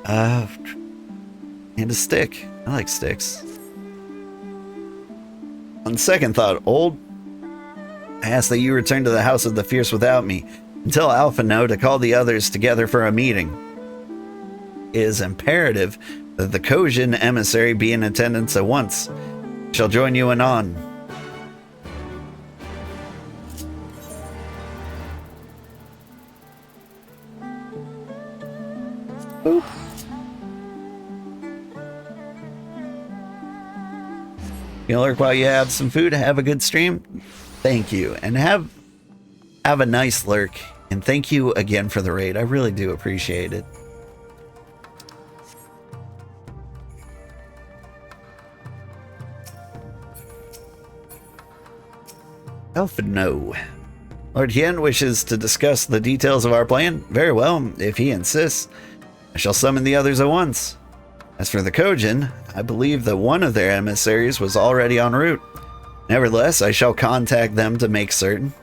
And a stick. I like sticks. On second thought, old, I ask that you return to the House of the Fierce without me, and tell Alpha No to call the others together for a meeting. It is imperative that the Kojin emissary be in attendance at once. Shall join you anon. Boop. You lurk while you have some food. Have a good stream. Thank you, and have a nice lurk. And thank you again for the raid. I really do appreciate it. Alpha No. Lord Hien wishes to discuss the details of our plan. Very well, if he insists. I shall summon the others at once. As for the Kojin, I believe that one of their emissaries was already en route. Nevertheless, I shall contact them to make certain.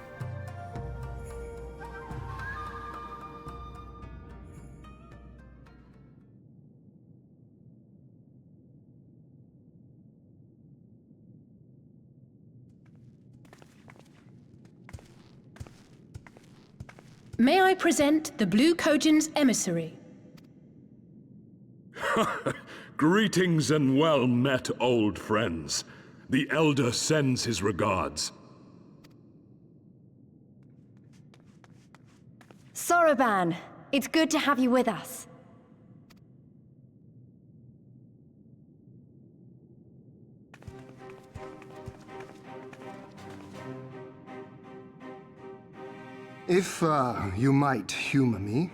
May I present the Blue Kojin's emissary? Greetings and well met, old friends. The Elder sends his regards. Soroban, it's good to have you with us. If, you might humor me.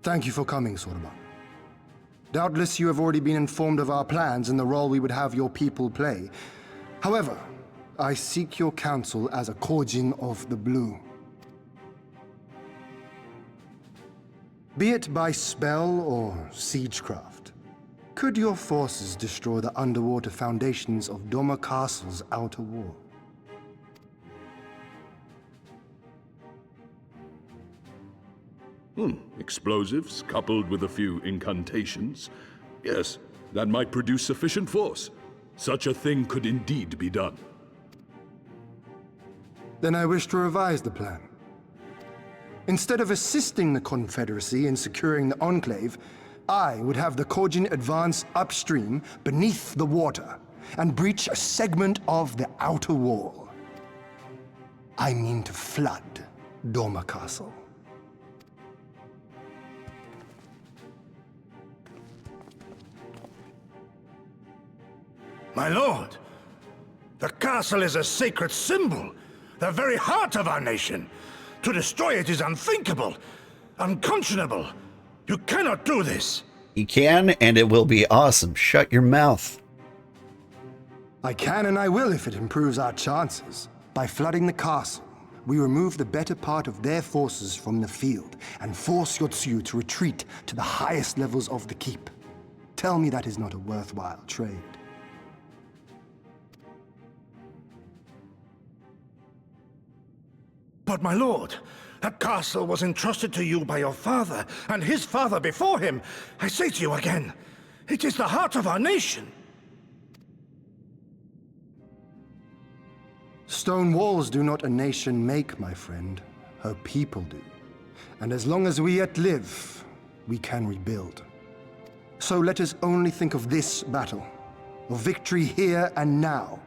Thank you for coming, Soroban. Doubtless you have already been informed of our plans and the role we would have your people play. However, I seek your counsel as a Kojin of the Blue. Be it by spell or siegecraft, could your forces destroy the underwater foundations of Doma Castle's outer wall? Explosives coupled with a few incantations. Yes, that might produce sufficient force. Such a thing could indeed be done. Then I wish to revise the plan. Instead of assisting the Confederacy in securing the Enclave, I would have the Kojin advance upstream, beneath the water, and breach a segment of the outer wall. I mean to flood Doma Castle. My lord, the castle is a sacred symbol, the very heart of our nation. To destroy it is unthinkable, unconscionable. You cannot do this. You can, and it will be awesome. Shut your mouth. I can and I will if it improves our chances. By flooding the castle, we remove the better part of their forces from the field and force Yotsuyu to retreat to the highest levels of the keep. Tell me that is not a worthwhile trade. But my lord, that castle was entrusted to you by your father, and his father before him. I say to you again, it is the heart of our nation. Stone walls do not a nation make, my friend. Her people do. And as long as we yet live, we can rebuild. So let us only think of this battle, of victory here and now,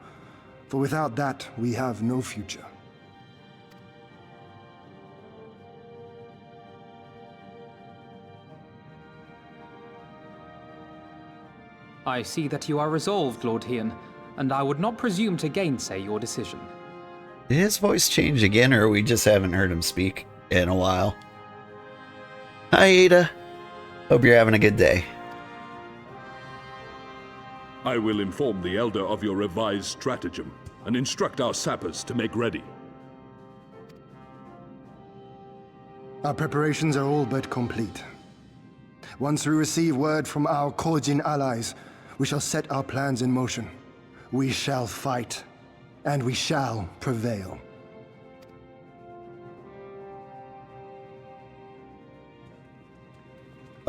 for without that we have no future. I see that you are resolved, Lord Hien, and I would not presume to gainsay your decision. Did his voice change again, or we just haven't heard him speak in a while? Hi, Ada. Hope you're having a good day. I will inform the Elder of your revised stratagem and instruct our sappers to make ready. Our preparations are all but complete. Once we receive word from our Kojin allies, we shall set our plans in motion. We shall fight, and we shall prevail.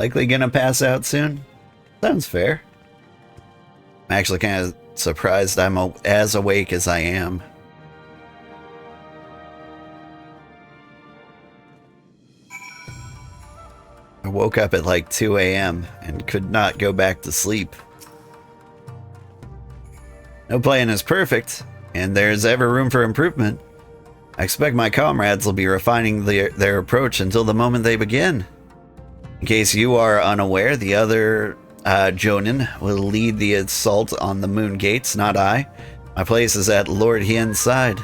Likely gonna pass out soon? Sounds fair. I'm actually kind of surprised I'm as awake as I am. I woke up at like 2 a.m. and could not go back to sleep. No plan is perfect, and there's ever room for improvement. I expect my comrades will be refining their approach until the moment they begin. In case you are unaware, the other Jonin will lead the assault on the Moon Gates, not I. My place is at Lord Hien's side.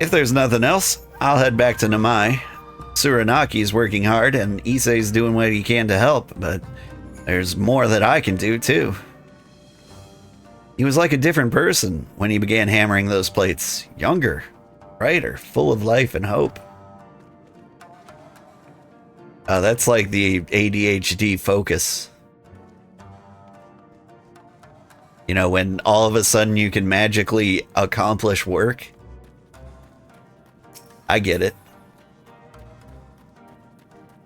If there's nothing else, I'll head back to Namai. Suranaki's working hard, and Issei's doing what he can to help, but there's more that I can do, too. He was like a different person when he began hammering those plates. Younger, brighter, full of life and hope. That's like the ADHD focus. You know, when all of a sudden you can magically accomplish work. I get it.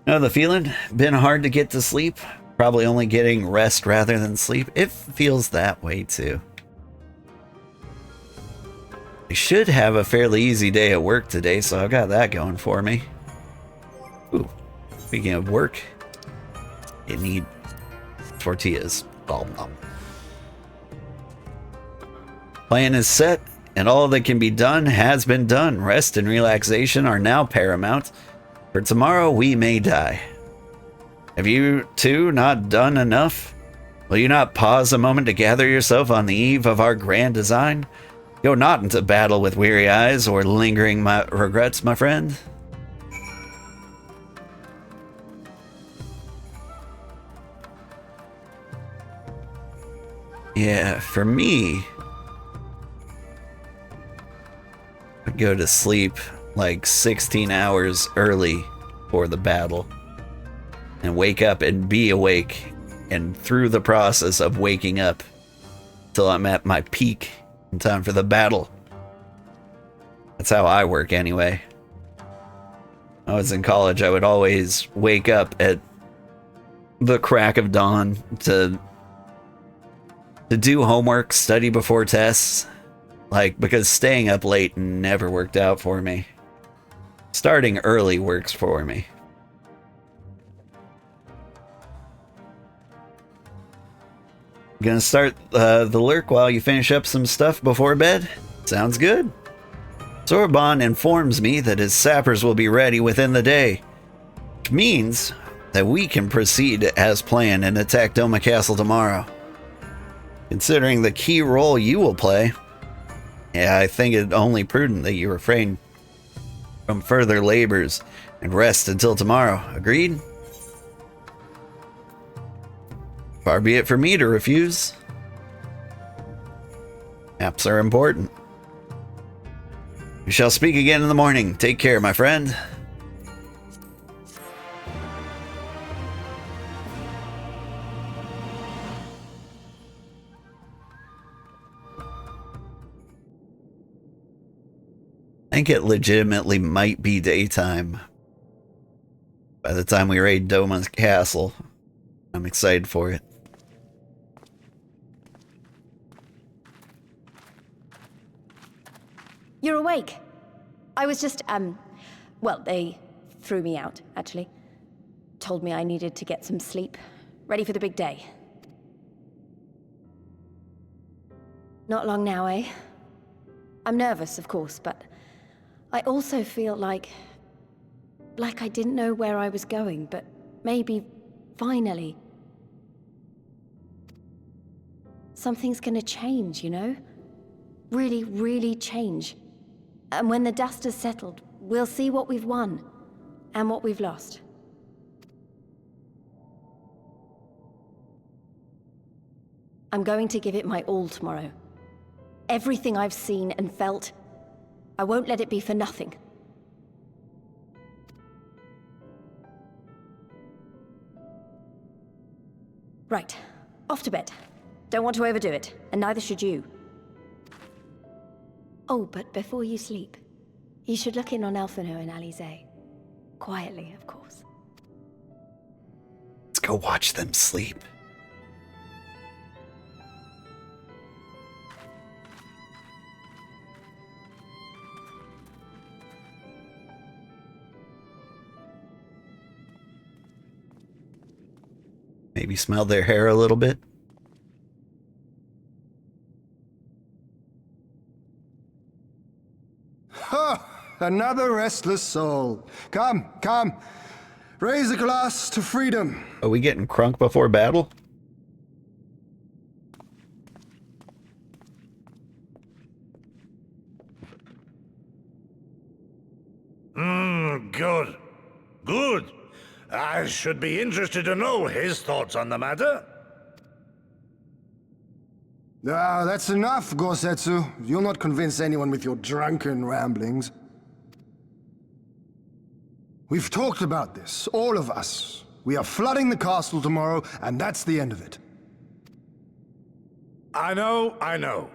Know the feeling? Been hard to get to sleep? Probably only getting rest rather than sleep. It feels that way too. I should have a fairly easy day at work today, so I've got that going for me. Ooh, speaking of work, you need tortillas. Plan is set, and all that can be done has been done. Rest and relaxation are now paramount. For tomorrow, we may die. Have you two not done enough? Will you not pause a moment to gather yourself on the eve of our grand design? Go not into battle with weary eyes or lingering regrets, my friend. Yeah, for me, I'd go to sleep like 16 hours early for the battle and wake up and be awake, and through the process of waking up till I'm at my peak in time for the battle. That's how I work anyway. When I was in college, I would always wake up at the crack of dawn to do homework, study before tests, because staying up late never worked out for me. Starting early works for me. Gonna start the lurk while you finish up some stuff before bed? Sounds good. Sorbonne informs me that his sappers will be ready within the day, which means that we can proceed as planned and attack Doma Castle tomorrow. Considering the key role you will play, I think it only prudent that you refrain from further labors and rest until tomorrow. Agreed? Far be it for me to refuse. Maps are important. We shall speak again in the morning. Take care, my friend. I think it legitimately might be daytime by the time we raid Doma Castle. I'm excited for it. You're awake. I was just, well, they threw me out, actually. Told me I needed to get some sleep. Ready for the big day. Not long now, eh? I'm nervous, of course, but I also feel like I didn't know where I was going, but maybe, finally, something's gonna change, you know? Really, really change. And when the dust has settled, we'll see what we've won and what we've lost. I'm going to give it my all tomorrow. Everything I've seen and felt, I won't let it be for nothing. Right, off to bed. Don't want to overdo it, and neither should you. Oh, but before you sleep, you should look in on Elfino and Alize. Quietly, of course. Let's go watch them sleep. Maybe smell their hair a little bit. Ha! Another restless soul. Come, come. Raise a glass to freedom. Are we getting crunk before battle? Good. Good. I should be interested to know his thoughts on the matter. Ah, that's enough, Gosetsu. You'll not convince anyone with your drunken ramblings. We've talked about this, all of us. We are flooding the castle tomorrow, and that's the end of it. I know.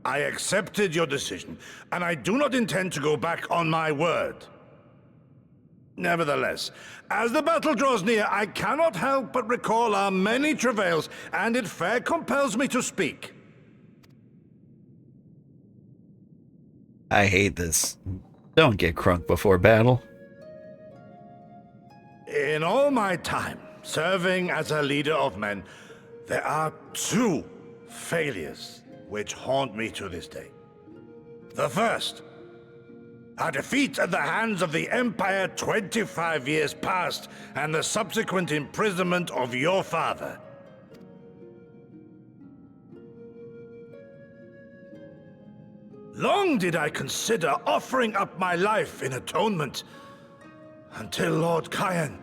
I accepted your decision, and I do not intend to go back on my word. Nevertheless, as the battle draws near, I cannot help but recall our many travails, and it fair compels me to speak. I hate this. Don't get crunk before battle. In all my time serving as a leader of men, there are two failures which haunt me to this day. The first, a defeat at the hands of the Empire 25 years past, and the subsequent imprisonment of your father. Long did I consider offering up my life in atonement, until Lord Kyan,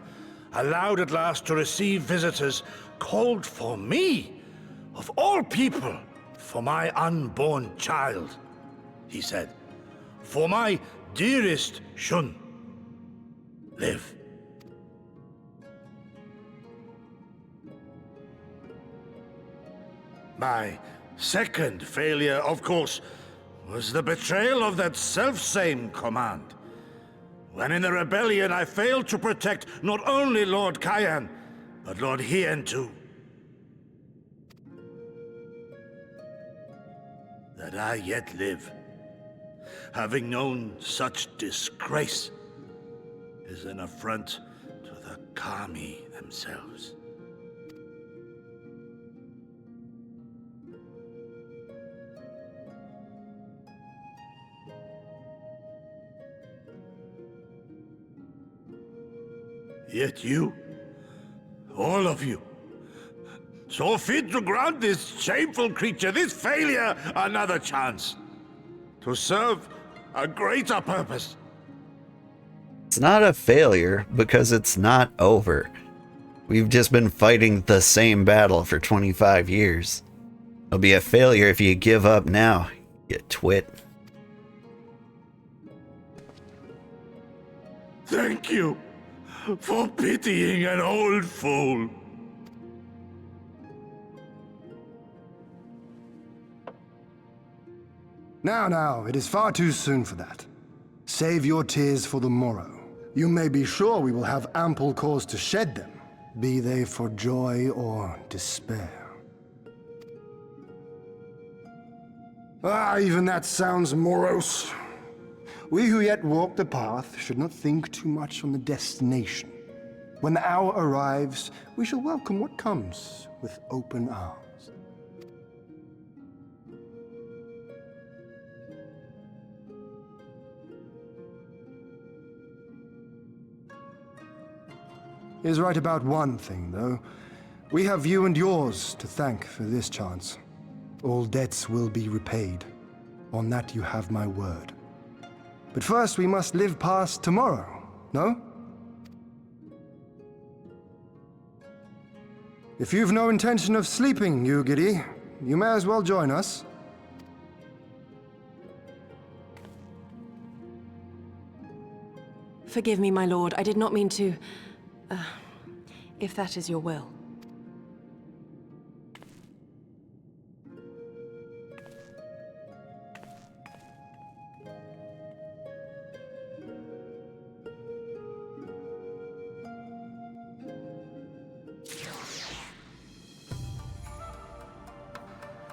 allowed at last to receive visitors, called for me, of all people, for my unborn child, he said. For my dearest Shun, live. My second failure, of course, was the betrayal of that self-same command. When in the rebellion I failed to protect not only Lord Kyan, but Lord Hien too. That I yet live, having known such disgrace, is an affront to the Kami themselves. Yet you, all of you, saw fit to grant this shameful creature, this failure, another chance to serve a greater purpose. It's not a failure because it's not over. We've just been fighting the same battle for 25 years. It'll be a failure if you give up now, you twit. Thank you for pitying an old fool. Now, it is far too soon for that. Save your tears for the morrow. You may be sure we will have ample cause to shed them, be they for joy or despair. Ah, even that sounds morose. We who yet walk the path should not think too much on the destination. When the hour arrives, we shall welcome what comes with open arms. He is right about one thing, though. We have you and yours to thank for this chance. All debts will be repaid. On that you have my word. But first we must live past tomorrow, no? If you've no intention of sleeping, Yugiri, you may as well join us. Forgive me, my lord. I did not mean to... if that is your will.